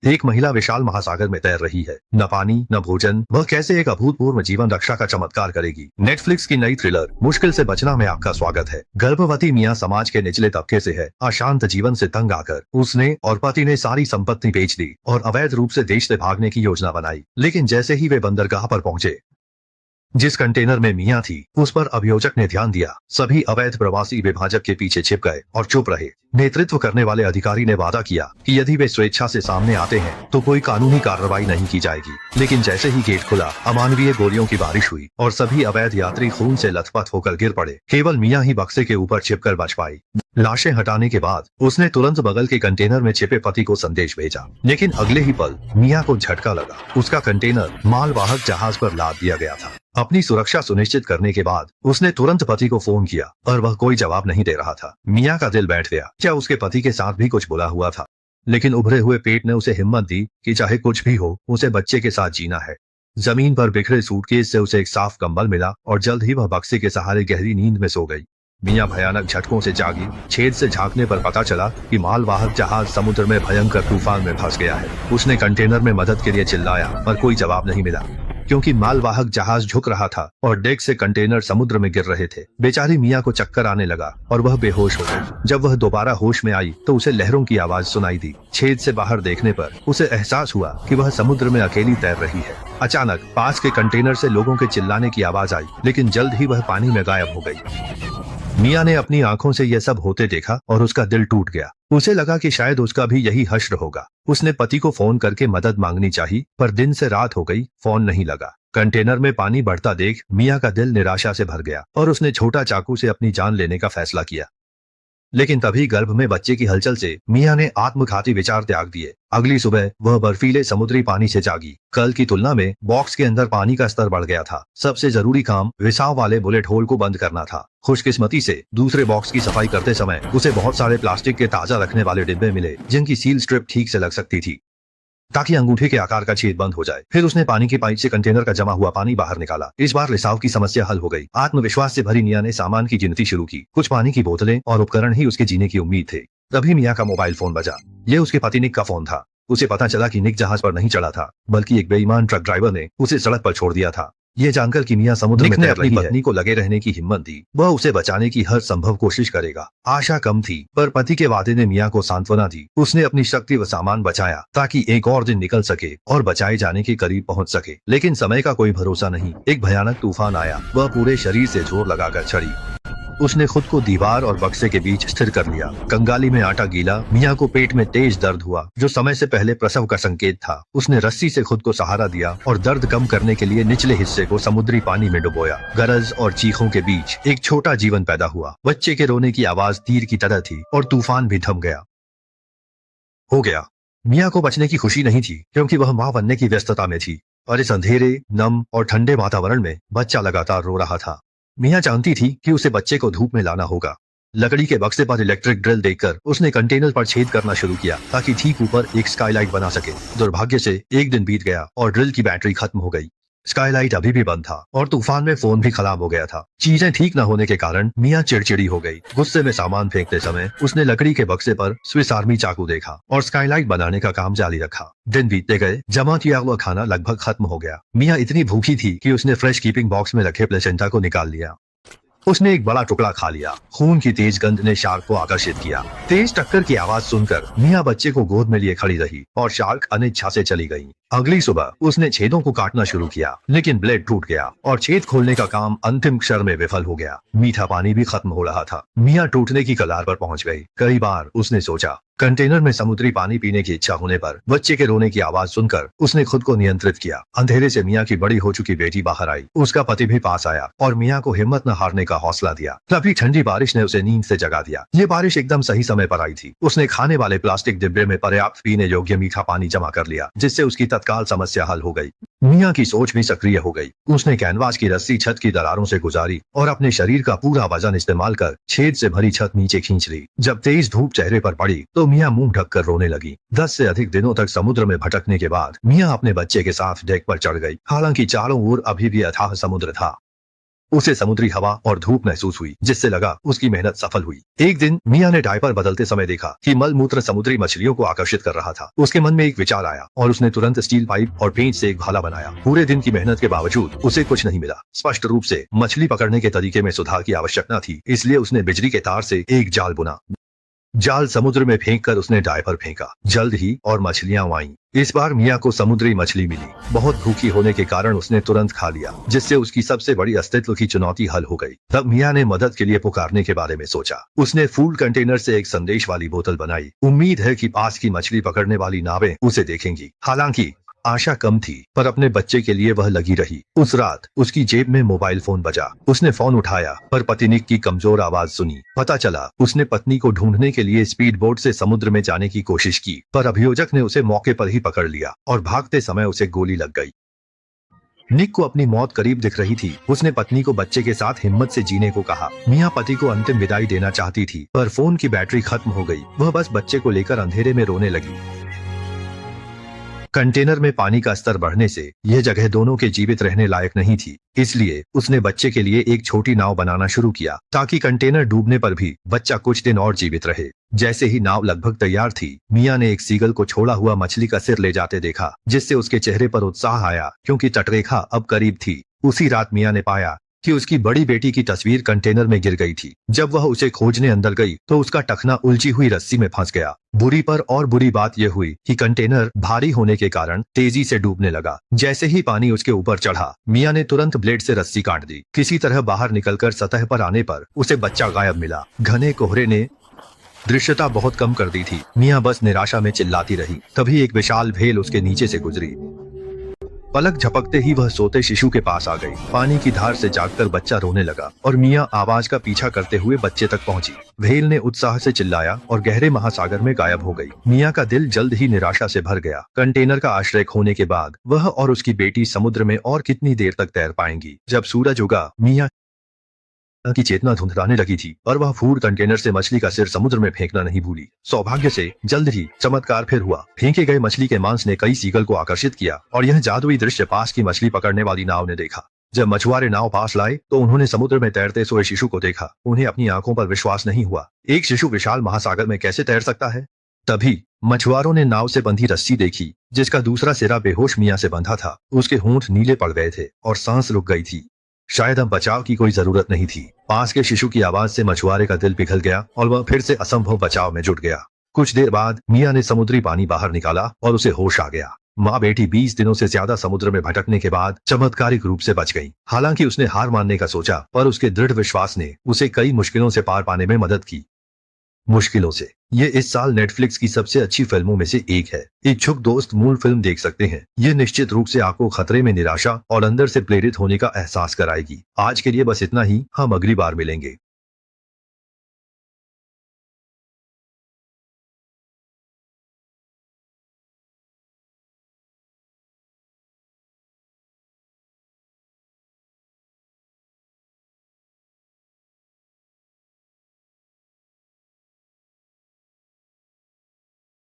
एक महिला विशाल महासागर में तैर रही है, न पानी न भोजन, वह कैसे एक अभूतपूर्व जीवन रक्षा का चमत्कार करेगी। नेटफ्लिक्स की नई थ्रिलर मुश्किल से बचना में आपका स्वागत है। गर्भवती मियां समाज के निचले तबके से है। अशांत जीवन से तंग आकर उसने और पति ने सारी संपत्ति बेच दी और अवैध रूप से देश से भागने की योजना बनाई। लेकिन जैसे ही वे बंदरगाह पर पहुंचे, जिस कंटेनर में मियां थी, उस पर अभियोजक ने ध्यान दिया। सभी अवैध प्रवासी विभाजक के पीछे छिप गए और चुप रहे। नेतृत्व करने वाले अधिकारी ने वादा किया कि यदि वे स्वेच्छा से सामने आते हैं तो कोई कानूनी कार्रवाई नहीं की जाएगी। लेकिन जैसे ही गेट खुला, अमानवीय गोलियों की बारिश हुई और सभी अवैध यात्री खून से लथपथ होकर गिर पड़े। केवल मियां ही बक्से के ऊपर छिपकर बच पाई। लाशें हटाने के बाद उसने तुरंत बगल के कंटेनर में छिपे पति को संदेश भेजा। लेकिन अगले ही पल मियां को झटका लगा। उसका कंटेनर मालवाहक जहाज पर लाद दिया गया था। अपनी सुरक्षा सुनिश्चित करने के बाद उसने तुरंत पति को फोन किया और वह कोई जवाब नहीं दे रहा था। मियां का दिल बैठ गया। क्या उसके पति के साथ भी कुछ बुरा हुआ था? लेकिन उभरे हुए पेट ने उसे हिम्मत दी कि चाहे कुछ भी हो, उसे बच्चे के साथ जीना है। जमीन पर बिखरे सूटकेस से उसे एक साफ कंबल मिला और जल्द ही वह बक्से के सहारे गहरी नींद में सो गई। मियां भयानक झटकों से जागी। छेद से झांकने पर पता चला कि मालवाहक जहाज समुद्र में भयंकर तूफान में फंस गया है। उसने कंटेनर में मदद के लिए चिल्लाया पर कोई जवाब नहीं मिला, क्योंकि मालवाहक जहाज झुक रहा था और डेक से कंटेनर समुद्र में गिर रहे थे। बेचारी मियां को चक्कर आने लगा और वह बेहोश हो गई। जब वह दोबारा होश में आई तो उसे लहरों की आवाज सुनाई दी। छेद से बाहर देखने पर उसे एहसास हुआ कि वह समुद्र में अकेली तैर रही है। अचानक पास के कंटेनर से लोगों के चिल्लाने की आवाज आई, लेकिन जल्द ही वह पानी में गायब हो गई। मियां ने अपनी आंखों से यह सब होते देखा और उसका दिल टूट गया। उसे लगा कि शायद उसका भी यही हश्र होगा। उसने पति को फोन करके मदद मांगनी चाहिए, पर दिन से रात हो गई, फोन नहीं लगा। कंटेनर में पानी बढ़ता देख मियां का दिल निराशा से भर गया और उसने छोटा चाकू से अपनी जान लेने का फैसला किया। लेकिन तभी गर्भ में बच्चे की हलचल से मियां ने आत्मघाती विचार त्याग दिए। अगली सुबह वह बर्फीले समुद्री पानी से जागी। कल की तुलना में बॉक्स के अंदर पानी का स्तर बढ़ गया था। सबसे जरूरी काम रिसाव वाले बुलेट होल को बंद करना था। खुशकिस्मती से दूसरे बॉक्स की सफाई करते समय उसे बहुत सारे प्लास्टिक के ताजा रखने वाले डिब्बे मिले, जिनकी सील स्ट्रिप ठीक से लग सकती थी ताकि अंगूठे के आकार का छेद बंद हो जाए। फिर उसने पानी की पाइप से कंटेनर का जमा हुआ पानी बाहर निकाला। इस बार रिसाव की समस्या हल हो गई। आत्मविश्वास से भरी मियां ने सामान की गिनती शुरू की। कुछ पानी की बोतलें और उपकरण ही उसके जीने की उम्मीद थे। तभी मियां का मोबाइल फोन बजा। ये उसके पति निक का फोन था। उसे पता चला कि निक जहाज पर नहीं चढ़ा था, बल्कि एक बेईमान ट्रक ड्राइवर ने उसे सड़क पर छोड़ दिया था। ये जानकर कि मियां समुद्र में अपनी पत्नी को लगे रहने की हिम्मत दी। वह उसे बचाने की हर संभव कोशिश करेगा। आशा कम थी, पर पति के वादे ने मियां को सांत्वना दी। उसने अपनी शक्ति व सामान बचाया ताकि एक और दिन निकल सके और बचाए जाने के करीब पहुंच सके। लेकिन समय का कोई भरोसा नहीं। एक भयानक तूफान आया। वह पूरे शरीर से जोर लगाकर चढ़ी। उसने खुद को दीवार और बक्से के बीच स्थिर कर लिया। कंगाली में आटा गीला। मियां को पेट में तेज दर्द हुआ, जो समय से पहले प्रसव का संकेत था। उसने रस्सी से खुद को सहारा दिया और दर्द कम करने के लिए निचले हिस्से को समुद्री पानी में डुबोया। गरज और चीखों के बीच एक छोटा जीवन पैदा हुआ। बच्चे के रोने की आवाज तीर की तरह थी और तूफान भी थम गया। हो गया। मियां को बचने की खुशी नहीं थी, क्योंकि वह मां बनने की व्यस्तता में थी और इस अंधेरे, नम और ठंडे वातावरण में बच्चा लगातार रो रहा था। मियां जानती थी कि उसे बच्चे को धूप में लाना होगा। लकड़ी के बक्से पर इलेक्ट्रिक ड्रिल देखकर उसने कंटेनर पर छेद करना शुरू किया ताकि ठीक ऊपर एक स्काईलाइट बना सके। दुर्भाग्य से एक दिन बीत गया और ड्रिल की बैटरी खत्म हो गई। स्काईलाइट अभी भी बंद था और तूफान में फोन भी खराब हो गया था। चीजें ठीक न होने के कारण मियां चिड़चिड़ी हो गई। गुस्से में सामान फेंकते समय उसने लकड़ी के बक्से पर स्विस आर्मी चाकू देखा और स्काईलाइट बनाने का काम जारी रखा। दिन बीतते गए। जमा किया हुआ खाना लगभग खत्म हो गया। मियां इतनी भूखी थी कि उसने फ्रेश कीपिंग बॉक्स में रखे प्लेसेंटा को निकाल लिया। उसने एक बड़ा टुकड़ा खा लिया। खून की तेज गंध ने शार्क को आकर्षित किया। तेज टक्कर की आवाज सुनकर मियां बच्चे को गोद में लिए खड़ी रही और शार्क अनिच्छा से चली गई। अगली सुबह उसने छेदों को काटना शुरू किया, लेकिन ब्लेड टूट गया और छेद खोलने का काम अंतिम क्षण में विफल हो गया। मीठा पानी भी खत्म हो रहा था। मियां टूटने की कगार पर पहुंच गई। कई बार उसने सोचा। कंटेनर में समुद्री पानी पीने की इच्छा होने पर बच्चे के रोने की आवाज सुनकर उसने खुद को नियंत्रित किया। अंधेरे से मियां की बड़ी हो चुकी बेटी बाहर आई। उसका पति भी पास आया और मियां को हिम्मत न हारने का हौसला दिया। तभी ठंडी बारिश ने उसे नींद से जगा दिया। ये बारिश एकदम सही समय पर आई थी। उसने खाने वाले प्लास्टिक डिब्बे में पर्याप्त पीने योग्य मीठा पानी जमा कर लिया, जिससे उसकी तत्काल समस्या हल हो गई। मियां की सोच भी सक्रिय हो गई। उसने कैनवास की रस्सी छत की दरारों से गुजारी और अपने शरीर का पूरा वजन इस्तेमाल कर छेद से भरी छत नीचे खींच ली। जब तेज धूप चेहरे पर पड़ी तो मियां मुंह ढककर रोने लगी। 10 से अधिक दिनों तक समुद्र में भटकने के बाद मियां अपने बच्चे के साथ डेक पर चढ़ गई। हालांकि चारों ओर अभी भी अथाह समुद्र था। उसे समुद्री हवा और धूप महसूस हुई, जिससे लगा उसकी मेहनत सफल हुई। एक दिन मियाँ ने डायपर बदलते समय देखा कि मलमूत्र समुद्री मछलियों को आकर्षित कर रहा था। उसके मन में एक विचार आया और उसने तुरंत स्टील पाइप और पेंच से एक भाला बनाया। पूरे दिन की मेहनत के बावजूद उसे कुछ नहीं मिला। स्पष्ट रूप से मछली पकड़ने के तरीके में सुधार की आवश्यकता थी, इसलिए उसने बिजली के तार से एक जाल बुना। जाल समुद्र में फेंककर उसने डायपर फेंका। जल्द ही और मछलियां आईं। इस बार मियाँ को समुद्री मछली मिली। बहुत भूखी होने के कारण उसने तुरंत खा लिया, जिससे उसकी सबसे बड़ी अस्तित्व की चुनौती हल हो गई। तब मियाँ ने मदद के लिए पुकारने के बारे में सोचा। उसने फूड कंटेनर से एक संदेश वाली बोतल बनाई। उम्मीद है कि पास की मछली पकड़ने वाली नावें उसे देखेंगी। हालांकि आशा कम थी, पर अपने बच्चे के लिए वह लगी रही। उस रात उसकी जेब में मोबाइल फोन बजा। उसने फोन उठाया, पर पत्नी की कमजोर आवाज सुनी। पता चला उसने पत्नी को ढूंढने के लिए स्पीड बोट से समुद्र में जाने की कोशिश की, पर अभियोजक ने उसे मौके पर ही पकड़ लिया और भागते समय उसे गोली लग गई। निक को अपनी मौत करीब दिख रही थी। उसने पत्नी को बच्चे के साथ हिम्मत से जीने को कहा। मियाँ पति को अंतिम विदाई देना चाहती थी, पर फोन की बैटरी खत्म हो गई। वह बस बच्चे को लेकर अंधेरे में रोने लगी। कंटेनर में पानी का स्तर बढ़ने से यह जगह दोनों के जीवित रहने लायक नहीं थी, इसलिए उसने बच्चे के लिए एक छोटी नाव बनाना शुरू किया, ताकि कंटेनर डूबने पर भी बच्चा कुछ दिन और जीवित रहे। जैसे ही नाव लगभग तैयार थी, मियाँ ने एक सीगल को छोड़ा हुआ मछली का सिर ले जाते देखा, जिससे उसके चेहरे पर उत्साह आया, क्योंकि तटरेखा अब करीब थी। उसी रात मियाँ ने पाया कि उसकी बड़ी बेटी की तस्वीर कंटेनर में गिर गई थी। जब वह उसे खोजने अंदर गई तो उसका टखना उलझी हुई रस्सी में फंस गया। बुरी पर और बुरी बात यह हुई कि कंटेनर भारी होने के कारण तेजी से डूबने लगा। जैसे ही पानी उसके ऊपर चढ़ा, मियाँ ने तुरंत ब्लेड से रस्सी काट दी। किसी तरह बाहर निकलकर सतह पर आने पर उसे बच्चा गायब मिला। घने कोहरे ने दृश्यता बहुत कम कर दी थी। मियाँ बस निराशा में चिल्लाती रही। तभी एक विशाल भेल उसके नीचे से गुजरी। पलक झपकते ही वह सोते शिशु के पास आ गई। पानी की धार से जागकर बच्चा रोने लगा और मियाँ आवाज का पीछा करते हुए बच्चे तक पहुंची। भेल ने उत्साह से चिल्लाया और गहरे महासागर में गायब हो गई। मियाँ का दिल जल्द ही निराशा से भर गया। कंटेनर का आश्रय खोने के बाद वह और उसकी बेटी समुद्र में और कितनी देर तक तैर पाएंगी। जब सूरज उगा, मियाँ की चेतना धुंधलाने लगी थी, और वह फूड कंटेनर से मछली का सिर समुद्र में फेंकना नहीं भूली। सौभाग्य से जल्द ही चमत्कार फिर हुआ। फेंके गए मछली के मांस ने कई सीगल को आकर्षित किया और यह जादुई दृश्य पास की मछली पकड़ने वाली नाव ने देखा। जब मछुआरे नाव पास लाए तो उन्होंने समुद्र में तैरते सोए शिशु को देखा। उन्हें अपनी आंखों पर विश्वास नहीं हुआ। एक शिशु विशाल महासागर में कैसे तैर सकता है? तभी मछुआरों ने नाव से बंधी रस्सी देखी, जिसका दूसरा सिरा बेहोश मियाँ से बंधा था। उसके होंठ नीले पड़ गए थे और सांस रुक गई थी। शायद अब बचाव की कोई जरूरत नहीं थी। पास के शिशु की आवाज से मछुआरे का दिल पिघल गया और वह फिर से असंभव बचाव में जुट गया। कुछ देर बाद मियाँ ने समुद्री पानी बाहर निकाला और उसे होश आ गया। माँ बेटी 20 दिनों से ज्यादा समुद्र में भटकने के बाद चमत्कारिक रूप से बच गई। हालांकि उसने हार मानने का सोचा, पर उसके दृढ़ विश्वास ने उसे कई मुश्किलों से पार पाने में मदद की। मुश्किलों से ये इस साल नेटफ्लिक्स की सबसे अच्छी फिल्मों में से एक है। इच्छुक दोस्त मूल फिल्म देख सकते हैं। ये निश्चित रूप से आपको खतरे में निराशा और अंदर से प्रेरित होने का एहसास कराएगी। आज के लिए बस इतना ही। हम अगली बार मिलेंगे।